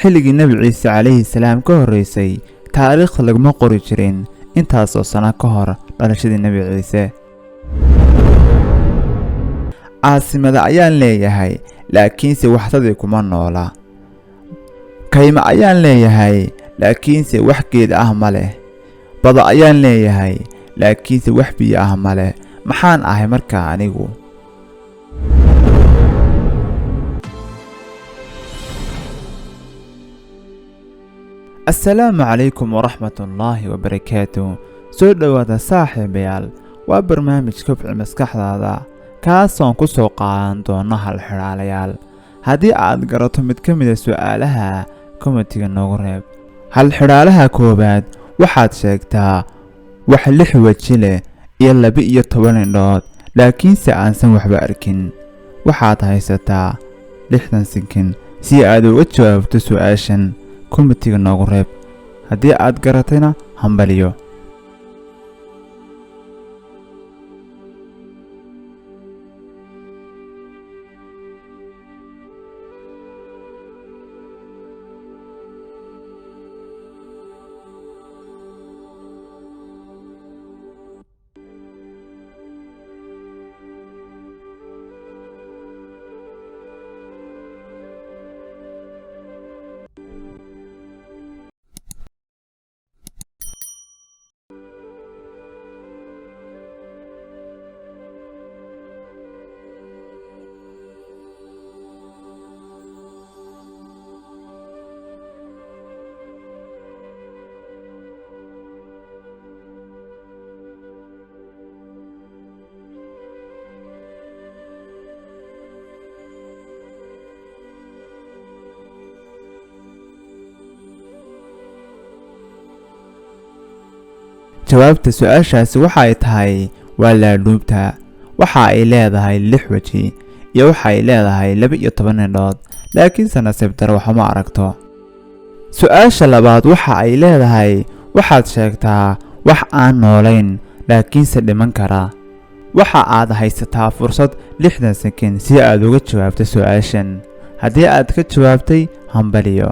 xilligii Nabi Ciise calayhi salaam ka horeysay taariikhda laguma qori jirin intaasoo sano ka hor dhalashadii Nabi Ciise. caasimada ayaan leeyahay laakiinse waxdadii kuma noola. kayma ayaan leeyahay laakiinse wax geed ah ma leh. bada ayaan leeyahay laakiinse wax biyo ah ma leh. maxaan ahay markaa anigu? السلام عليكم ورحمة الله وبركاته. soo dhawaada saaxiibayaal, waa barnaamij kobci maskaxdaada kaasoo ku soo qaadan doona hal xiraalayaal. haddii aad garato mid ka mid ah su'aalaha kommentiga noogu reeb. hal xiraalaha koowaad, waxaad sheegtaa wax 6 waji leh iyo 12 indhood laakiinse aansan waxba arkin. waxaad haysataa 60 sekin si aad uga jawaabto su'aashan. kommentiga noogu reeb. haddii aad garatayna hambaliyo. jawaabta su'aashaasi waxay tahay waa laadhuubta. waxa ay leedahay 6 waji iyo waxa ay leedahay 12 indhood laakiinse nasiib daro waxuma aragto. su'aasha labaad, waxa ay leedahay waxaad sheegtaa wax aan noolayn laakiinse dhiman kara. waxa aad haysataa fursad 60 sekin si aad uga jawaabto su'aashan. haddii aad ka jawaabtay hambaliyo.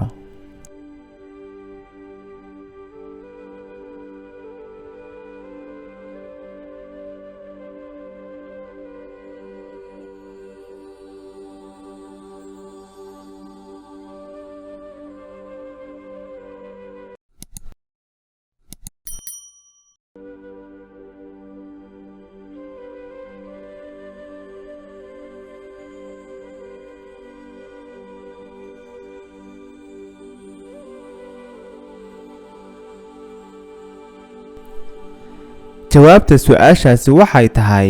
jawaabta su'aashaasi waxay tahay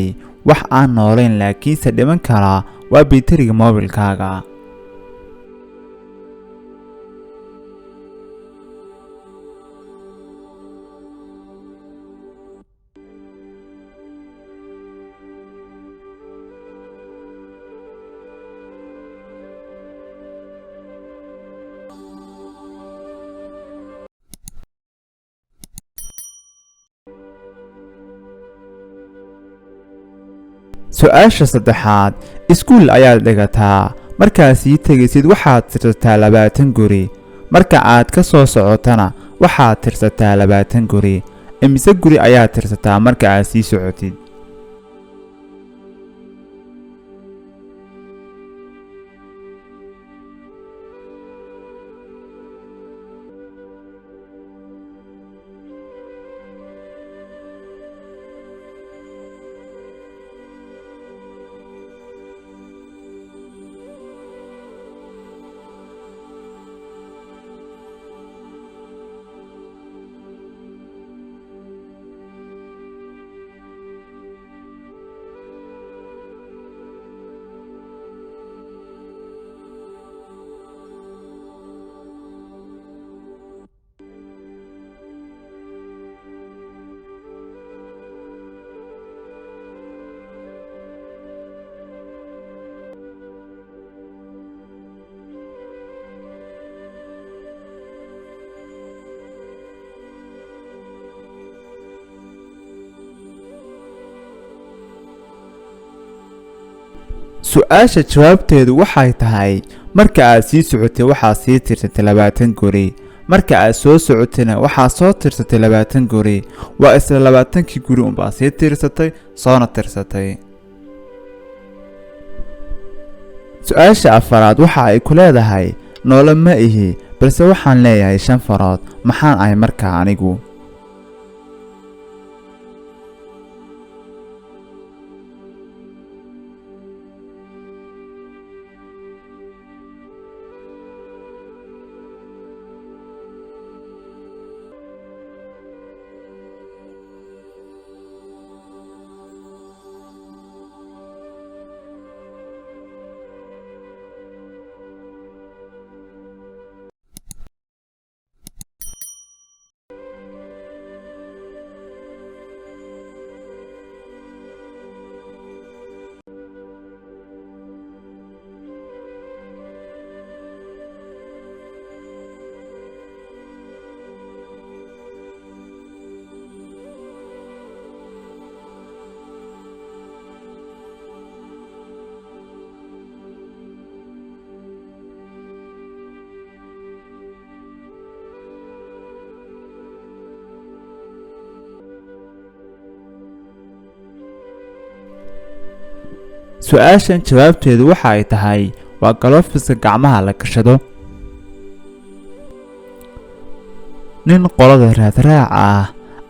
wax aan noolayn laakiinse dhiman kara waa baytariga moobilkaaga. su'aasha saddexaad, iskuul ayaad dhigataa. markaad sii tegaysid waxaad tirsataa 20 guri. marka aad ka soo socotana waxaad tirsataa 20 guri. imise guri ayaad tirsataa marka aad sii socotid? su-aasha jawaabteedu waxay tahay marka aad sii socotay waxaad sii tirsatay 20 guri, marka aad soo socotayna waxaad soo tirsatay 20 guri. waa isla 20kii guri unbaa sii tirsatay soona tirsatay. su-aasha afaraad waxa ay ku leedahay noole ma ihi balse waxaan leeyahay 5 farood, maxaan ahay markaa anigu? su-aashan jawaabteedu waxa ay tahay waa galoofiska gacmaha la gashado. nin qolada raadraaca ah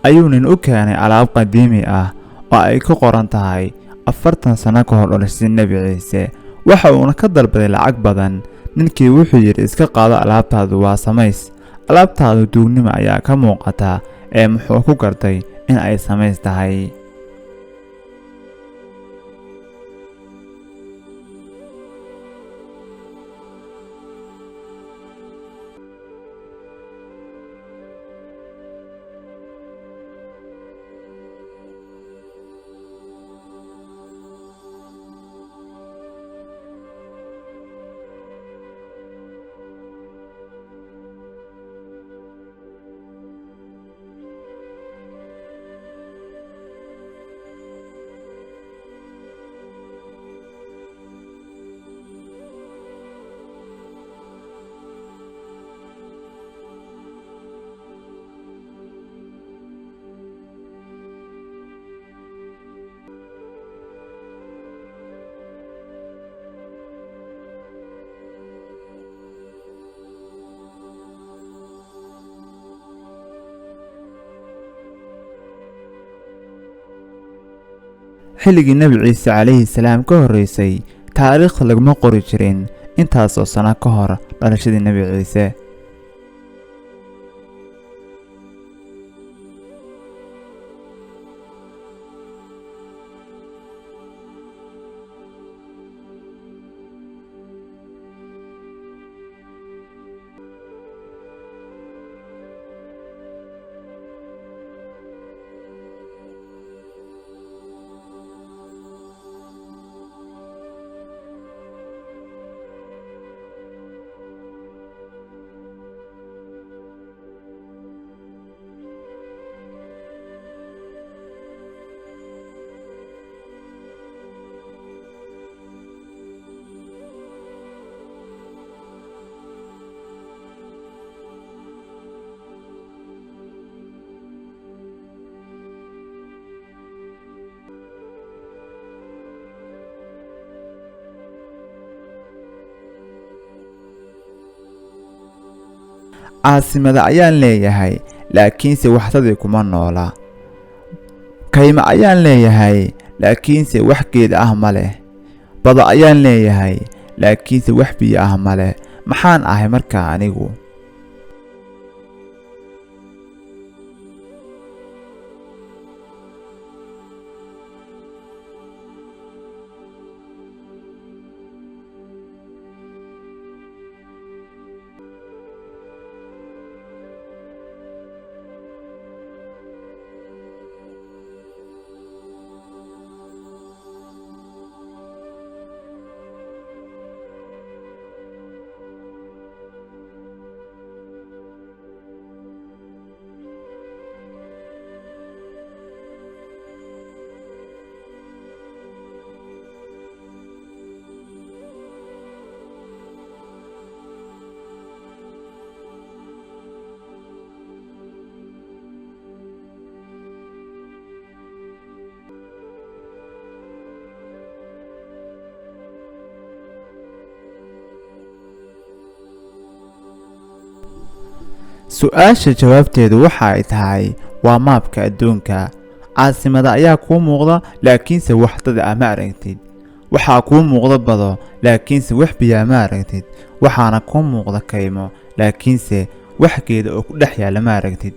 ayuu nin u keenay alaab qadiimi ah oo ay ku qoran tahay 40 sano ka hor dhalashadii Nabi Ciise. waxa uuna ka dalbaday lacag badan. ninkii wuxuu yidhi iska qaado alaabtaadu, waa samays. alaabtaadu duugnimo ayaa ka muuqata ee muxuu ku gartay in ay samays tahay. xilligii Nabi Ciise calayhi salaam ka horeysay taariikhda laguma qori jirin intaas oo sano ka hor dhalashadii Nabi Ciise. caasimada ayaan leeyahay laakiinse waxtadii kuma noola. kayma ayaan leeyahay laakiinse wax geed ah ma leh. bada ayaan leeyahay laakiinse wax biyo ah ma leh. maxaan ahay markaa anigu? su-aasha jawaabteedu waxa ay tahay waa maabka adduunka. caasimada ayaa kuu muuqda laakiinse wax dad ah ma aragtid. waxaa kuu muuqda bado laakiinse wax biyaa ma aragtid. waxaana kuu muuqda kaymo laakiinse wax geeda oo ku dhex yaalla ma aragtid.